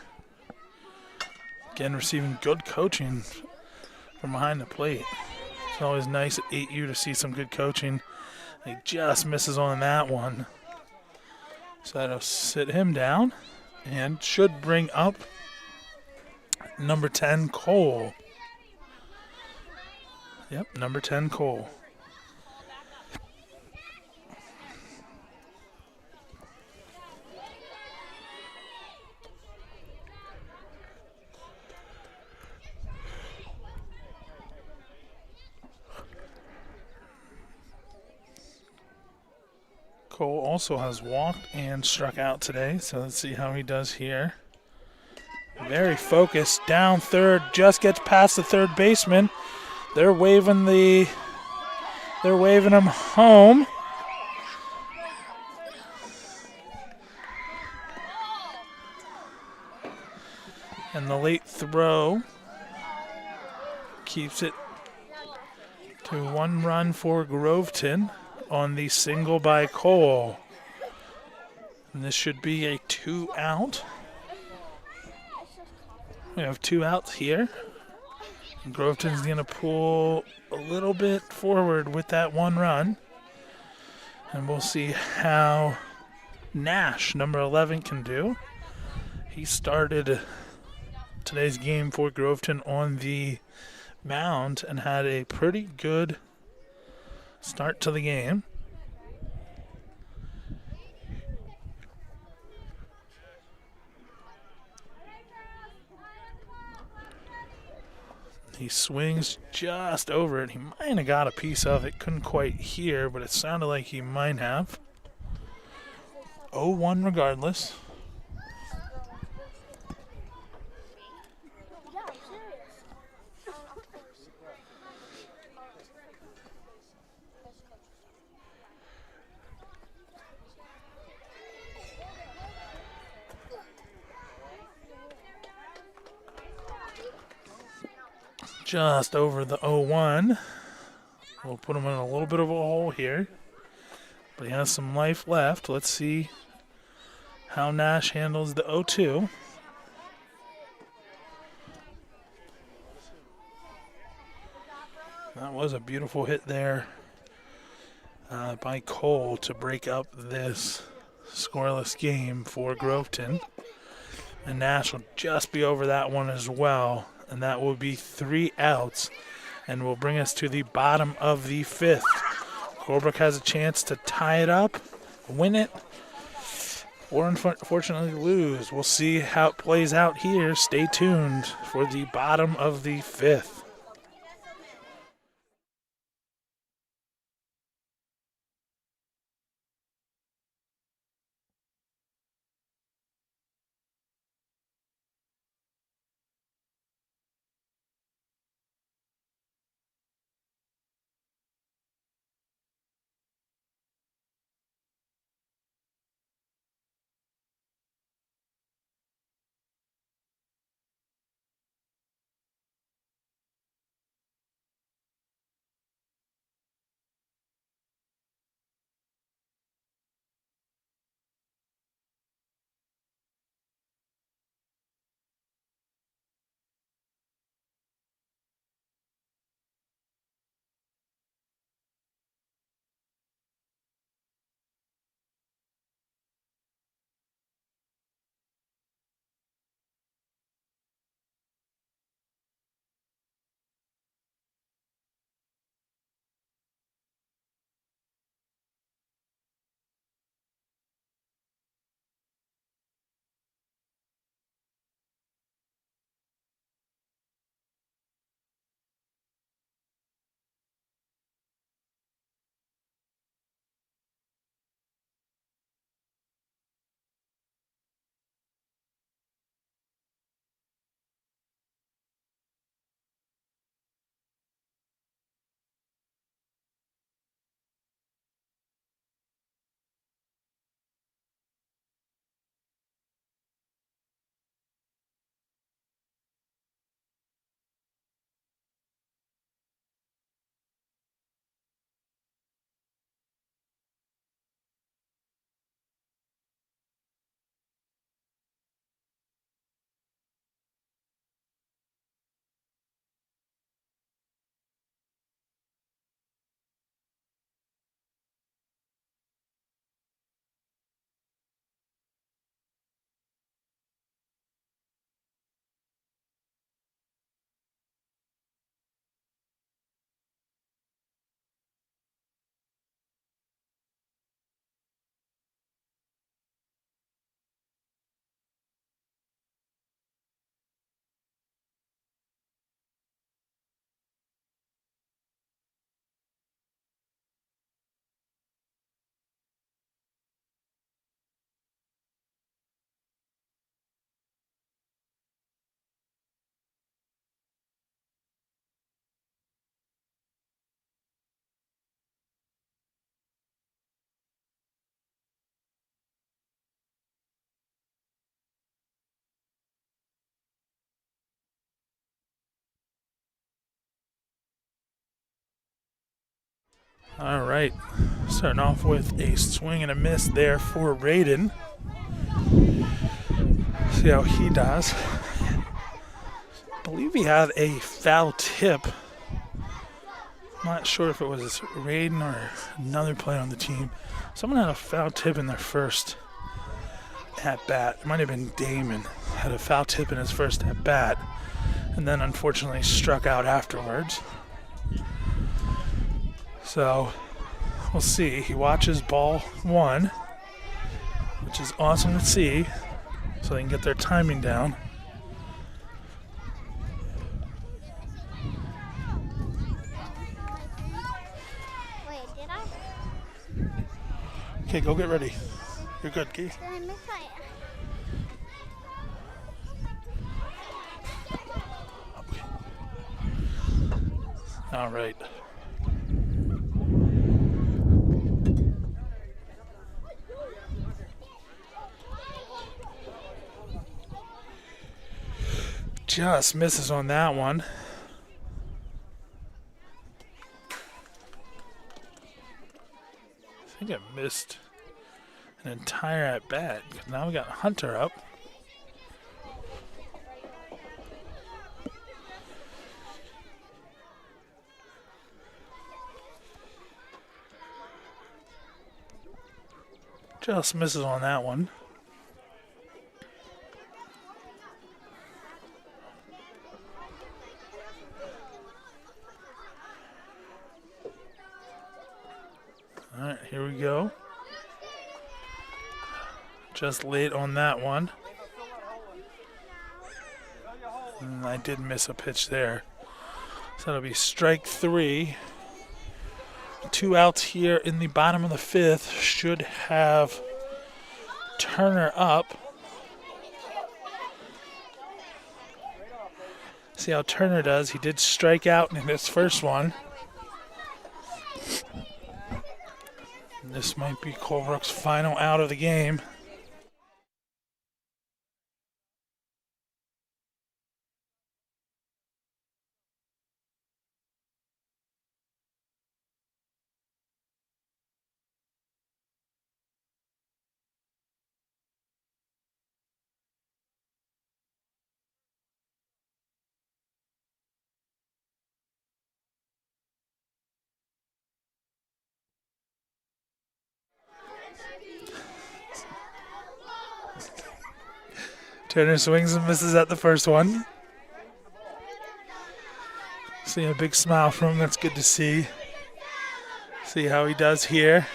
Again, receiving good coaching from behind the plate. It's always nice at 8U to see some good coaching. He just misses on that one. So that'll sit him down and should bring up number 10, Cole. Yep, number 10, Cole. Cole also has walked and struck out today, so let's see how he does here. Very focused, down third, just gets past the third baseman. They're waving him home. And the late throw keeps it to 1 run for Groveton on the single by Cole. And this should be a 2 out. We have 2 outs here. And Groveton's going to pull a little bit forward with that 1 run. And we'll see how Nash, number 11, can do. He started today's game for Groveton on the mound and had a pretty good start to the game. He swings just over it. He might have got a piece of it. Couldn't quite hear, but it sounded like he might have. 0-1 regardless. Just over the 0-1. We'll put him in a little bit of a hole here. But he has some life left. Let's see how Nash handles the 0-2. That was a beautiful hit there by Cole to break up this scoreless game for Groveton. And Nash will just be over that one as well. And that will be 3 outs and will bring us to the bottom of the 5th. Colebrook has a chance to tie it up, win it, or unfortunately lose. We'll see how it plays out here. Stay tuned for the bottom of the 5th. All right, starting off with a swing and a miss there for Raiden. See how he does. I believe he had a foul tip. Not sure if it was Raiden or another player on the team. Someone had a foul tip in their first at-bat. It might have been Damon. Had a foul tip in his first at-bat. And then unfortunately struck out afterwards. So, we'll see. He watches ball 1, which is awesome to see, so they can get their timing down. Okay, go get ready. You're good, Key. Did I miss my... All right. Just misses on that one. I think I missed an entire at bat because now we got Hunter up. Just misses on that one. All right, here we go. Just late on that one. And I did miss a pitch there. So that'll be strike 3. 2 outs here in the bottom of the 5th. Should have Turner up. See how Turner does. He did strike out in his first one. And this might be Colebrook's final out of the game. Turner swings and misses at the first one. See a big smile from him. That's good to see. See how he does here.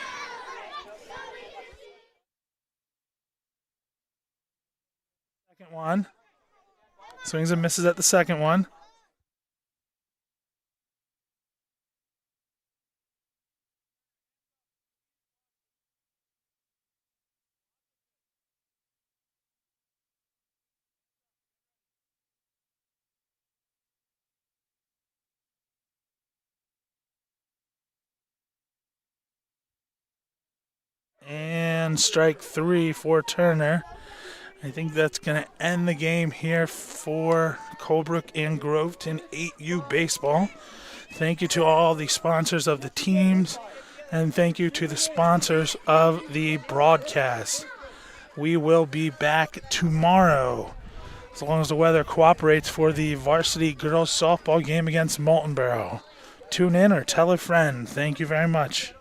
Second one. Swings and misses at the second one. And strike 3 for Turner. I think that's going to end the game here for Colebrook and Groveton 8U baseball. Thank you to all the sponsors of the teams, and thank you to the sponsors of the broadcast. We will be back tomorrow, as long as the weather cooperates, for the varsity girls softball game against Molten Barrow. Tune in or tell a friend. Thank you very much.